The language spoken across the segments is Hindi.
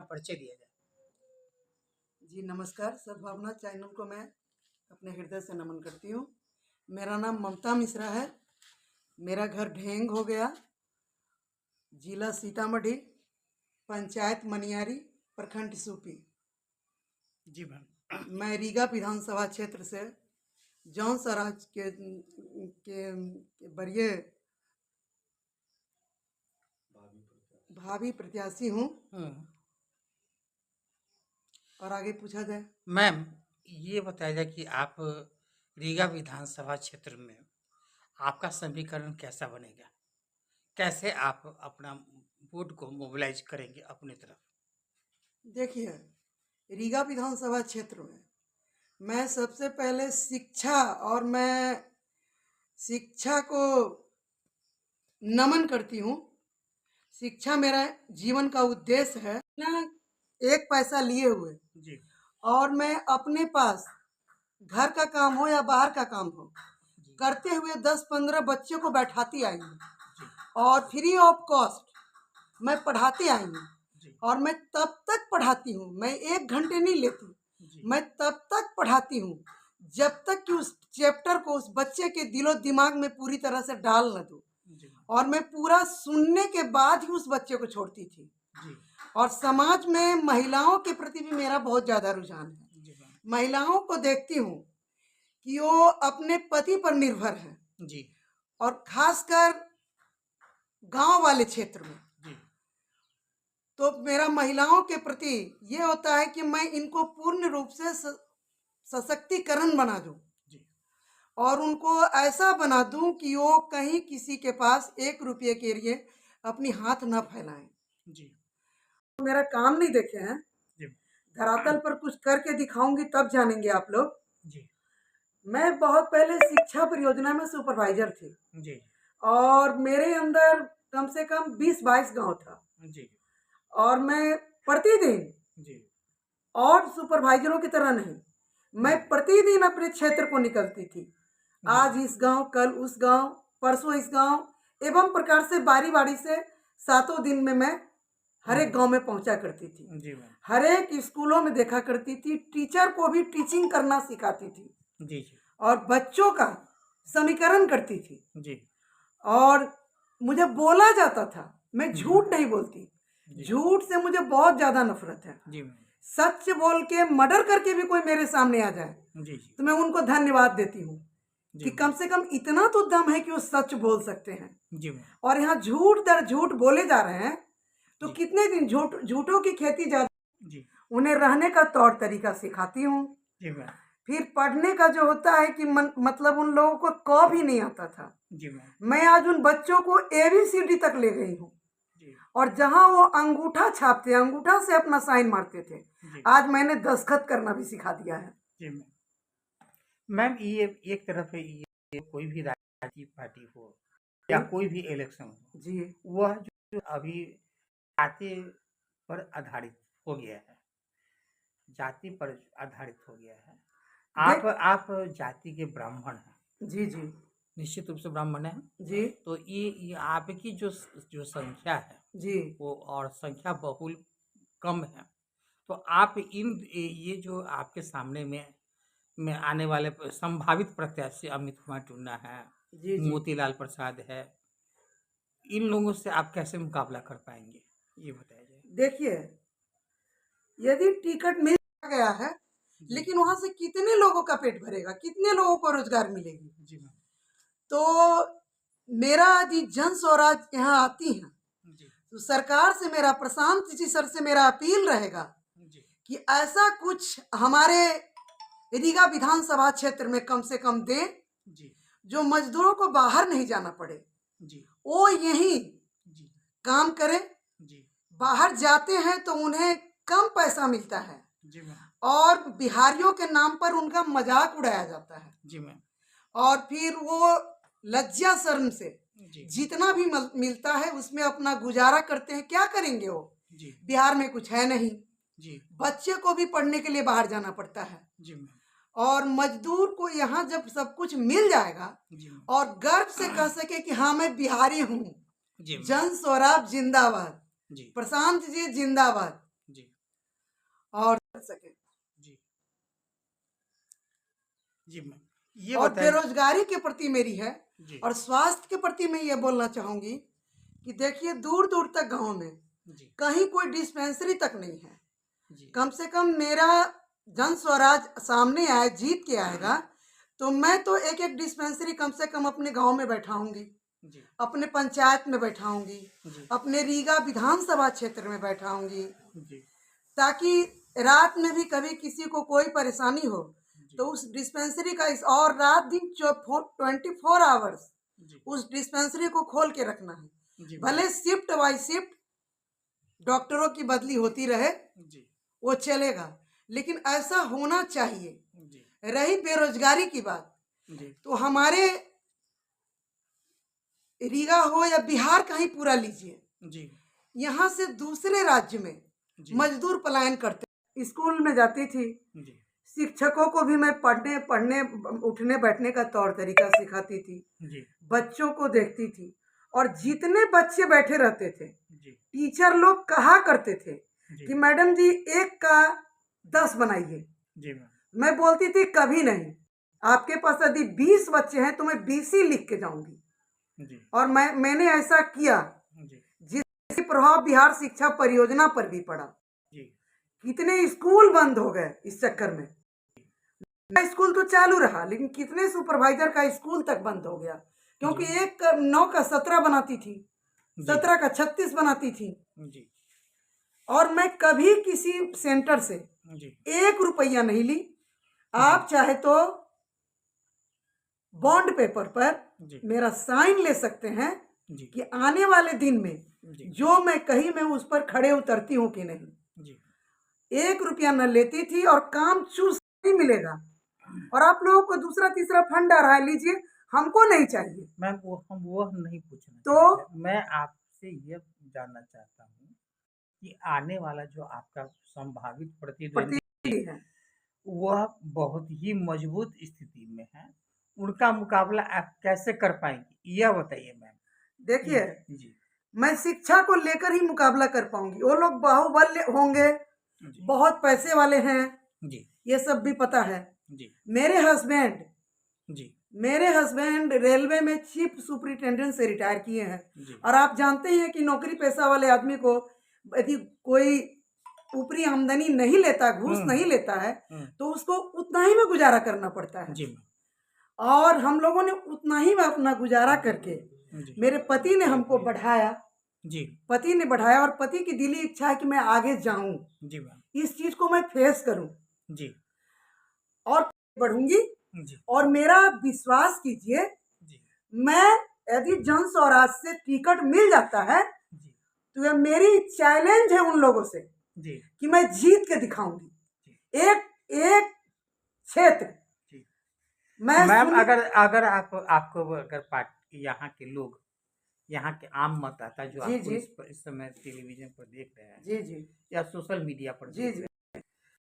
परिचय दिया जाए। जी नमस्कार। सद्भावना चैनल को मैं अपने हृदय से नमन करती हूँ। मेरा नाम ममता मिश्रा है। मेरा घर ढेंग हो गया, जिला सीतामढ़ी, पंचायत मनियारी, प्रखंड सूपी। जी मैम। मैं रीगा विधानसभा क्षेत्र से जौन स्वराज के बरिए भावी प्रत्याशी हूँ। और आगे पूछा जाए। मैम, ये बताया जाए कि आप रीगा विधानसभा क्षेत्र में आपका समीकरण कैसा बनेगा? कैसे आप अपना वोट को मोबिलाइज करेंगे अपनी तरफ? देखिए, रीगा विधानसभा क्षेत्र में मैं सबसे पहले शिक्षा को नमन करती हूँ। शिक्षा मेरा जीवन का उद्देश्य है, ना एक पैसा लिए हुए। जी। और मैं अपने पास घर का काम हो या बाहर का काम हो करते हुए 10-15 बच्चों को बैठाती आई हूँ और फ्री ऑफ कॉस्ट मैं पढ़ाती आई हूँ। और मैं तब तक पढ़ाती हूँ, मैं 1 घंटे नहीं लेती, मैं तब तक पढ़ाती हूँ जब तक कि उस चैप्टर को उस बच्चे के दिलो दिमाग में पूरी तरह से डाल न दूँ। और मैं पूरा सुनने के बाद ही उस बच्चे को छोड़ती थी। और समाज में महिलाओं के प्रति भी मेरा बहुत ज़्यादा रुझान है। महिलाओं को देखती हूँ कि वो अपने पति पर निर्भर है जी, और खासकर गांव वाले क्षेत्र में जी। तो मेरा महिलाओं के प्रति ये होता है कि मैं इनको पूर्ण रूप से सशक्तिकरण बना दूं और उनको ऐसा बना दूं कि वो कहीं किसी के पास 1 रुपये के लिए अपनी हाथ न फैलाएं जी। मेरा काम नहीं देखे हैं जी, धरातल पर कुछ करके दिखाऊंगी तब जानेंगे आप लोग जी। मैं बहुत पहले शिक्षा परियोजना में सुपरवाइजर थी जी, और मेरे अंदर कम से कम 20-22 गांव था जी। और मैं प्रतिदिन जी, और सुपरवाइजरों की तरह नहीं, मैं प्रतिदिन अपने क्षेत्र को निकलती थी। आज इस गांव, कल उस गांव, परसों इस गांव, एवं प्रकार से बारी बारी से 7 दिन में मैं हर एक गांव में पहुंचा करती थी जी। हर एक स्कूलों में देखा करती थी, टीचर को भी टीचिंग करना सिखाती थी जी। और बच्चों का समीकरण करती थी जी। और मुझे बोला जाता था, मैं झूठ नहीं बोलती, झूठ से मुझे बहुत ज्यादा नफरत है जी। सच बोल के मर्डर करके भी कोई मेरे सामने आ जाए जी, तो मैं उनको धन्यवाद देती हूँ कि कम से कम इतना तो दम है कि वो सच बोल सकते हैं जी। और यहाँ झूठ दर झूठ बोले जा रहे हैं, तो कितने दिन झूठों की खेती ज्यादा जी। उन्हें रहने का तौर तरीका सिखाती हूँ जी। फिर पढ़ने का जो होता है कि मतलब उन लोगों को क भी नहीं आता था जी। मैं आज उन बच्चों को ABCD तक ले गई हूँ। और जहाँ वो अंगूठा छापते, अंगूठा से अपना साइन मारते थे, आज मैंने दस्तखत करना भी सिखा दिया है जी। मैम, ये एक तरफ है, ये कोई भी राजनीतिक पार्टी हो या कोई भी इलेक्शन हो जी, वह जो अभी जाति पर आधारित हो गया है, जाति पर आधारित हो गया है। आप जाति के ब्राह्मण हैं जी जी, निश्चित रूप से ब्राह्मण है जी। तो ये आपकी जो संख्या है जी, वो और संख्या बहुल कम है, तो आप ये जो आपके सामने में आने वाले संभावित प्रत्याशी अमित कुमार टुन्ना है जी, मोतीलाल प्रसाद है, इन लोगों से आप कैसे मुकाबला कर पाएंगे, ये बताइए जाए। देखिए, यदि टिकट मिल गया है, लेकिन वहां से कितने लोगों का पेट भरेगा, कितने लोगों को रोजगार मिलेगी जी। तो मेरा यदि जन स्वराज यहाँ आती है तो सरकार से मेरा, प्रशांत जी सर से मेरा अपील रहेगा कि ऐसा कुछ हमारे रीगा विधानसभा क्षेत्र में कम से कम दे जो मजदूरों को बाहर नहीं जाना पड़े जी। वो यही काम करें जी। बाहर जाते हैं तो उन्हें कम पैसा मिलता है जी और बिहारियों के नाम पर उनका मजाक उड़ाया जाता है जी मैम। और फिर वो लज्जा शर्म से जितना भी मिलता है उसमें अपना गुजारा करते हैं। क्या करेंगे वो जी। बिहार में कुछ है नहीं जी, बच्चे को भी पढ़ने के लिए बाहर जाना पड़ता है जी। और मजदूर को यहाँ जब सब कुछ मिल जाएगा और गर्व से कह सके कि हाँ मैं बिहारी हूँ, जन स्वराज जिंदाबाद, प्रशांत जी जिंदाबाद, और सके। जी जी मैम, ये और बताइए। बेरोजगारी के प्रति मेरी है, जी और स्वास्थ्य के प्रति मैं ये बोलना चाहूंगी कि देखिए दूर दूर तक गांव में जी कहीं कोई डिस्पेंसरी तक नहीं है। जी कम से कम मेरा जन स्वराज सामने आए, जीत के आएगा, तो मैं तो एक एक डिस्पेंसरी कम से कम अपने गांव में बैठाऊंगी, जी अपने पंचायत में बैठाऊंगी, जी अपने रीगा विधानसभा क्षेत्र में बैठाऊंगी, जी ताकि रात में भी कभी किसी को कोई परेशानी हो जी तो उस डिस्पेंसरी का और रात दिन 24 आवर्स जी उस डिस्पेंसरी को खोल के रखना है। जी भले शिफ्ट बाय शिफ्ट डॉक्टरों की बदली होती रहे, जी वो चलेगा, लेकिन ऐसा होना चाहिए। जी रही बेरोजगारी की बात, जी तो हमारे रीगा हो या बिहार का ही पूरा लीजिए, जी यहाँ से दूसरे राज्य में जी मजदूर पलायन करते। स्कूल में जाती थी, जी शिक्षकों को भी मैं पढ़ने पढ़ने उठने बैठने का तौर तरीका सिखाती थी, जी बच्चों को देखती थी, और जितने बच्चे बैठे रहते थे जी टीचर लोग कहा करते थे जी कि मैडम जी 1 का 10 बनाइए। जी मैम, मैं बोलती थी कभी नहीं, आपके पास यदि 20 बच्चे हैं तो मैं 20 ही लिख के जाऊंगी। जी और मैंने ऐसा किया, जी जिसका प्रभाव बिहार शिक्षा परियोजना पर भी पड़ा। जी कितने स्कूल बंद हो गए इस चक्कर में। स्कूल तो चालू रहा, लेकिन कितने सुपरवाइजर का स्कूल तक बंद हो गया, क्योंकि जी 1 9 का 17 बनाती थी, जी 17 का 36 बनाती थी। जी और मैं कभी किसी सेंटर से जी 1 रुपया नहीं ली। आप जी चाहे तो बॉन्ड पेपर पर जी मेरा साइन ले सकते हैं जी कि आने वाले दिन में जी जो मैं कही मैं उस पर खड़े उतरती हूँ कि नहीं। जी 1 रुपया न लेती थी, और काम चूस नहीं मिलेगा। और आप लोगों को दूसरा तीसरा फंड आ रहा है, लीजिए, हमको नहीं चाहिए। मैम, वो हम नहीं पूछना तो चाहते, मैं आपसे ये जानना चाहता हूँ कि आने वाला जो आपका संभावित प्रतिद्वंदी प्रतिनिधि है, वह बहुत ही मजबूत स्थिति में है, उनका मुकाबला आप कैसे कर पाएंगी, यह बताइए मैम। देखिए जी मैं शिक्षा को लेकर ही मुकाबला कर पाऊंगी। वो लोग बाहुबल होंगे, जी बहुत पैसे वाले हैं, जी ये सब भी पता है। जी मेरे हस्बैंड जी मेरे हस्बैंड रेलवे में चीफ सुपरिटेंडेंट से रिटायर किए हैं। जी और आप जानते हैं कि नौकरी पेशा वाले आदमी को यदि कोई ऊपरी आमदनी नहीं लेता, घूस नहीं लेता है, तो उसको उतना ही में गुजारा करना पड़ता है। जी और हम लोगों ने उतना ही में अपना गुजारा करके, जी मेरे पति ने हमको बढ़ाया, जी पति ने बढ़ाया, और पति की दिली इच्छा है कि मैं आगे जाऊं, जी मैम, इस चीज को मैं फेस करूं जी और बढ़ूंगी। जी और मेरा विश्वास कीजिए, जी मैं यदि जन स्वराज से टिकट मिल जाता है जी तो यह मेरी चैलेंज है उन लोगों से जी कि मैं जीत के दिखाऊंगी एक एक क्षेत्र। जी मैं मैम, सुन अगर अगर आपको अगर पार्टी यहाँ के लोग, यहाँ के आम मतदाता जो जी आपको जी इस समय टेलीविजन पर देख रहे हैं जी जी या सोशल मीडिया पर जी देख जी रहे हैं,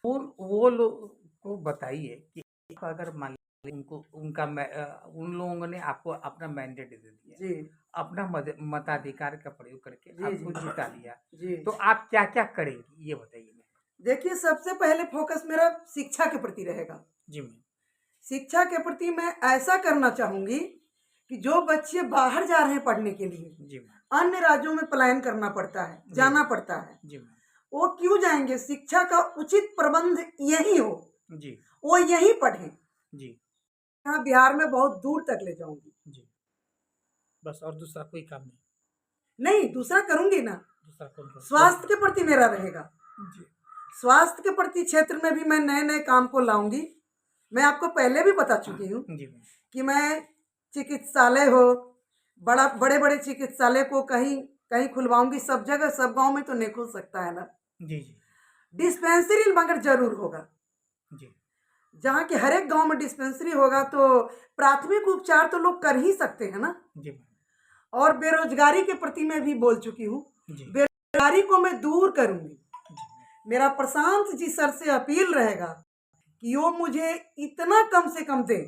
वो लोग को बताइए कि अगर मान लीजिए उन लोगों ने आपको अपना मैंडेट दे दिया, जी अपना मताधिकार का प्रयोग करके जी आपको जी जिता लिया, जी तो आप क्या क्या करेंगी, ये बताइए मैम। देखिए, सबसे पहले फोकस मेरा शिक्षा के प्रति रहेगा। जी मैम, शिक्षा के प्रति मैं ऐसा करना चाहूंगी कि जो बच्चे बाहर जा रहे हैं पढ़ने के लिए, जी मैम, अन्य राज्यों में पलायन करना पड़ता है, जी जाना पड़ता है, जी मैम, वो क्यों जाएंगे? शिक्षा का उचित प्रबंध यही हो, जी वो यही पढ़ें। जी यहाँ बिहार में बहुत दूर तक ले जाऊंगी। जी, बस और दूसरा कोई काम नहीं? नहीं, दूसरा करूंगी ना। दूसरा कौन स्वास्थ्य के प्रति मेरा रहेगा। जी स्वास्थ्य के प्रति क्षेत्र में भी मैं नए नए काम को लाऊंगी। मैं आपको पहले भी बता चुकी हूँ जी मैम, कि मैं चिकित्सालय हो, बड़े बड़े चिकित्सालय को कहीं कहीं खुलवाऊंगी। सब जगह सब गांव में तो नहीं खुल सकता है ना। जी जी डिस्पेंसरी मगर जरूर होगा। जी जहाँ के हर एक गांव में डिस्पेंसरी होगा तो प्राथमिक उपचार तो लोग कर ही सकते हैं ना। जी मैम, और बेरोजगारी के प्रति मैं भी बोल चुकी हूँ, जी बेरोजगारी को मैं दूर करूंगी। जी मेरा प्रशांत जी सर से अपील रहेगा कि वो मुझे इतना कम से कम दे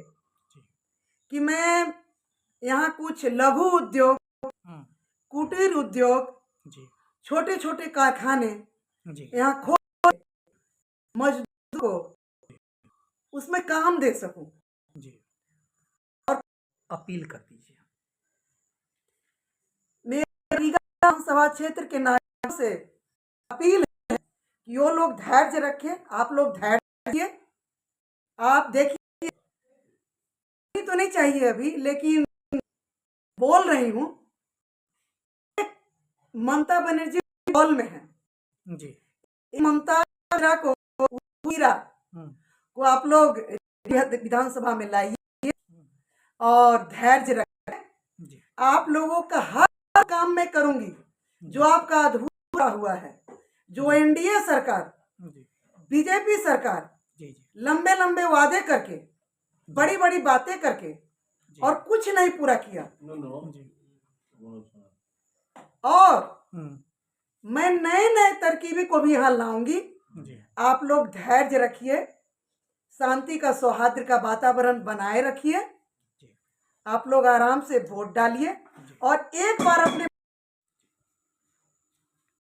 कि मैं यहाँ कुछ लघु उद्योग, कुटीर उद्योग, जी छोटे छोटे कारखाने जी यहाँ खोल मजदूर को उसमें काम दे सकूं। जी, और अपील कर दीजिए। मेरे विधानसभा क्षेत्र के नागरिकों से अपील है कि वो लोग धैर्य रखें, आप लोग धैर्य रखिए। आप देखिए, तो नहीं चाहिए अभी, लेकिन बोल रही हूँ, ममता बनर्जी हॉल में है जी, ममता को हम्म, को आप लोग विधानसभा में लाइए और धैर्य रखें। जी, आप लोगों का हर काम मैं करूंगी जो आपका अधूरा हुआ है। जो एनडीए सरकार, जी, बीजेपी सरकार जी, जी, लंबे लंबे वादे करके, बड़ी बड़ी बातें करके और कुछ नहीं पूरा किया। जी, और हम्म, मैं नए नए तरकीबी को भी यहाँ लाऊंगी। जी, आप लोग धैर्य रखिए, शांति का, सौहार्द का वातावरण बनाए रखिए। जी, आप लोग आराम से वोट डालिए और एक बार अपने